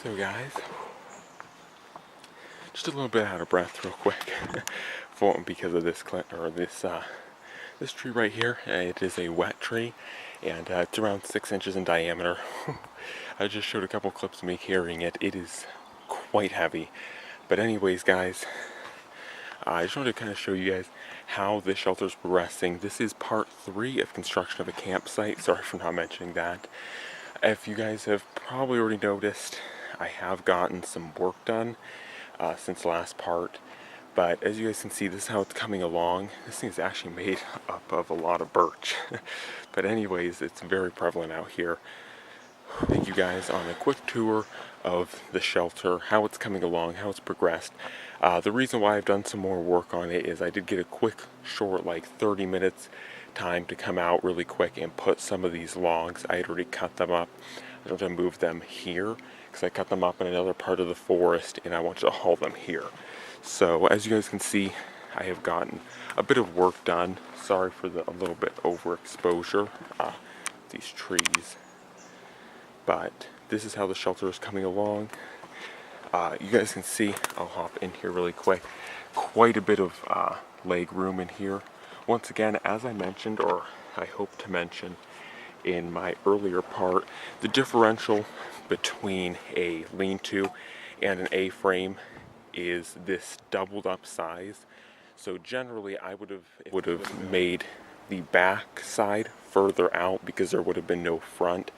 So guys, just a little bit out of breath real quick because of this tree right here. It is a wet tree, and it's around 6 inches in diameter. I just showed a couple clips of me carrying it. It is quite heavy. But anyways guys, I just wanted to kind of show you guys how this shelter is progressing. This is part 3 of construction of a campsite. Sorry for not mentioning that. If you guys have probably already noticed, I have gotten some work done since the last part. But as you guys can see, this is how it's coming along. This thing is actually made up of a lot of birch. But anyways, it's very prevalent out here. Take you guys on a quick tour of the shelter, how it's coming along, how it's progressed. The reason why I've done some more work on it is I did get a quick, short, like 30 minutes time to come out really quick and put some of these logs. I had already cut them up. I want to move them here because I cut them up in another part of the forest and I want to haul them here. So as you guys can see, I have gotten a bit of work done. Sorry for a little bit overexposure, these trees. But this is how the shelter is coming along. You guys can see, I'll hop in here really quick, quite a bit of leg room in here. Once again, as I mentioned, or I hope to mention in my earlier part, the differential between a lean-to and an A-frame is this doubled up size. So generally I would have made the back side further out because there would have been no front.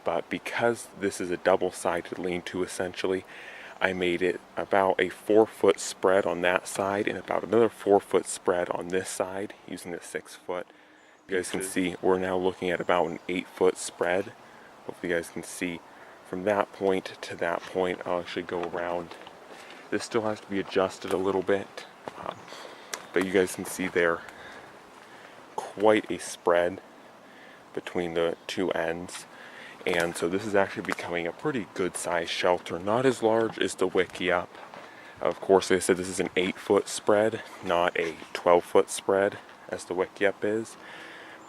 But because this is a double-sided lean-to essentially, I made it about a 4-foot spread on that side and about another 4-foot spread on this side using the 6-foot. You guys can see we're now looking at about an 8-foot spread. Hopefully you guys can see from that point to that point. I'll actually go around. This still has to be adjusted a little bit, but you guys can see there quite a spread between the two ends. And so this is actually becoming a pretty good sized shelter, not as large as the Wiki Up. Of course, like I said, this is an 8-foot spread, not a 12-foot spread as the Wiki Up is.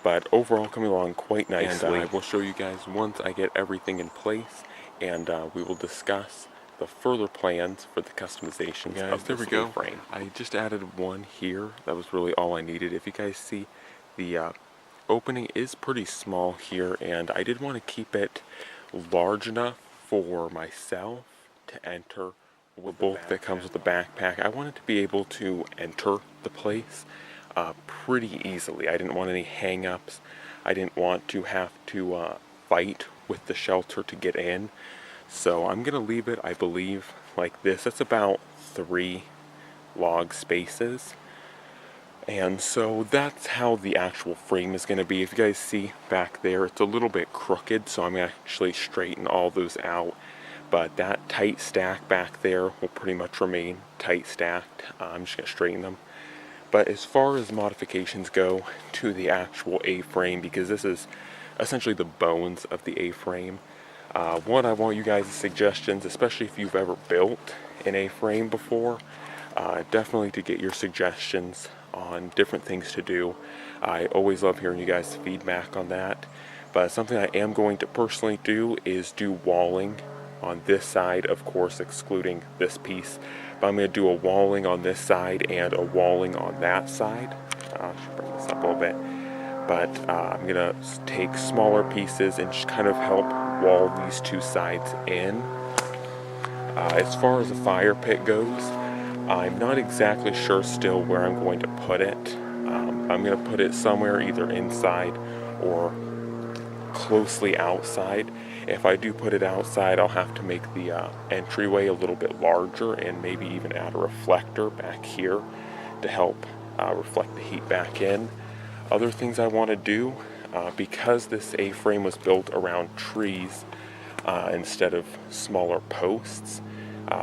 But overall coming along quite nicely. And I will show you guys once I get everything in place, and we will discuss the further plans for the customizations of this frame. I just added one here. That was really all I needed. If you guys see, the opening is pretty small here, and I did want to keep it large enough for myself to enter with the bolt that comes with the backpack. I wanted to be able to enter the place pretty easily. I didn't want any hang-ups. I didn't want to have to fight with the shelter to get in. So I'm gonna leave it, I believe, like this. That's about 3 log spaces. And so that's how the actual frame is going to be. If you guys see back there, it's a little bit crooked, so I'm going to actually straighten all those out. But that tight stack back there will pretty much remain tight stacked. I'm just going to straighten them. But as far as modifications go to the actual A-frame, because this is essentially the bones of the A-frame, one, I want you guys' suggestions, especially if you've ever built an A-frame before, definitely to get your suggestions on different things to do. I always love hearing you guys' feedback on that. But something I am going to personally do is do walling on this side, of course excluding this piece. But I'm going to do a walling on this side and a walling on that side. I should bring this up a little bit. But I'm going to take smaller pieces and just kind of help wall these two sides in. As far as the fire pit goes, I'm not exactly sure still where I'm going to put it. I'm going to put it somewhere either inside or closely outside. If I do put it outside, I'll have to make the entryway a little bit larger and maybe even add a reflector back here to help reflect the heat back in. Other things I want to do, because this A-frame was built around trees instead of smaller posts,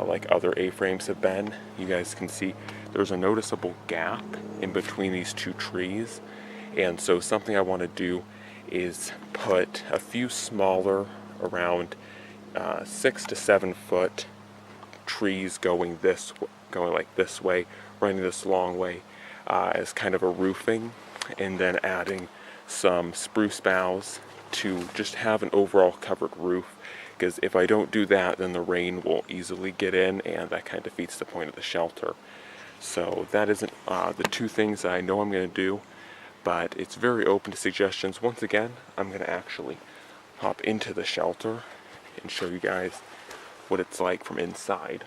like other A-frames have been, you guys can see there's a noticeable gap in between these two trees. And so something I want to do is put a few smaller, around 6 to 7 foot trees going like this way, running this long way as kind of a roofing, and then adding some spruce boughs to just have an overall covered roof. because if I don't do that, then the rain will easily get in, and that kind of defeats the point of the shelter. So that isn't the two things that I know I'm going to do, but it's very open to suggestions. Once again, I'm going to actually hop into the shelter and show you guys what it's like from inside.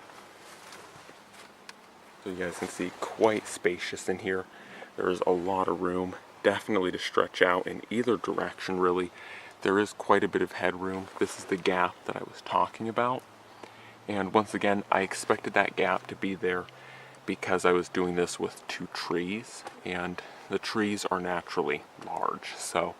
So you guys can see quite spacious in here. There's a lot of room, definitely to stretch out in either direction really. There is quite a bit of headroom. This is the gap that I was talking about. And once again, I expected that gap to be there because I was doing this with 2 trees, and the trees are naturally large, so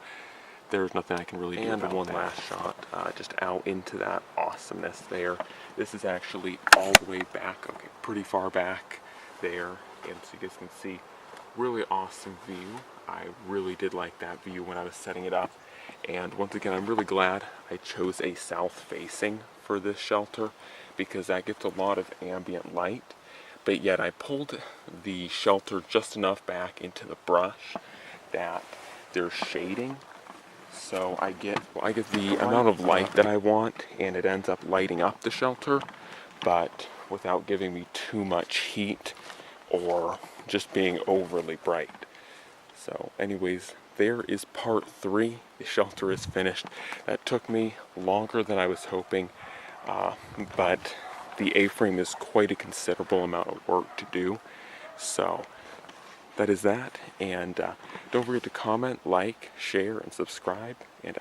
there's nothing I can really do about that. And one last shot, just out into that awesomeness there. This is actually all the way back, okay, pretty far back there, and so you guys can see, really awesome view. I really did like that view when I was setting it up, and once again, I'm really glad I chose a south facing for this shelter, because that gets a lot of ambient light, but yet I pulled the shelter just enough back into the brush that there's shading, so I get the amount of light that I want, and it ends up lighting up the shelter, but without giving me too much heat or just being overly bright. So anyways, there is part 3. The shelter is finished. That took me longer than I was hoping, but the A-frame is quite a considerable amount of work to do. So that is that, and don't forget to comment, like, share, and subscribe, and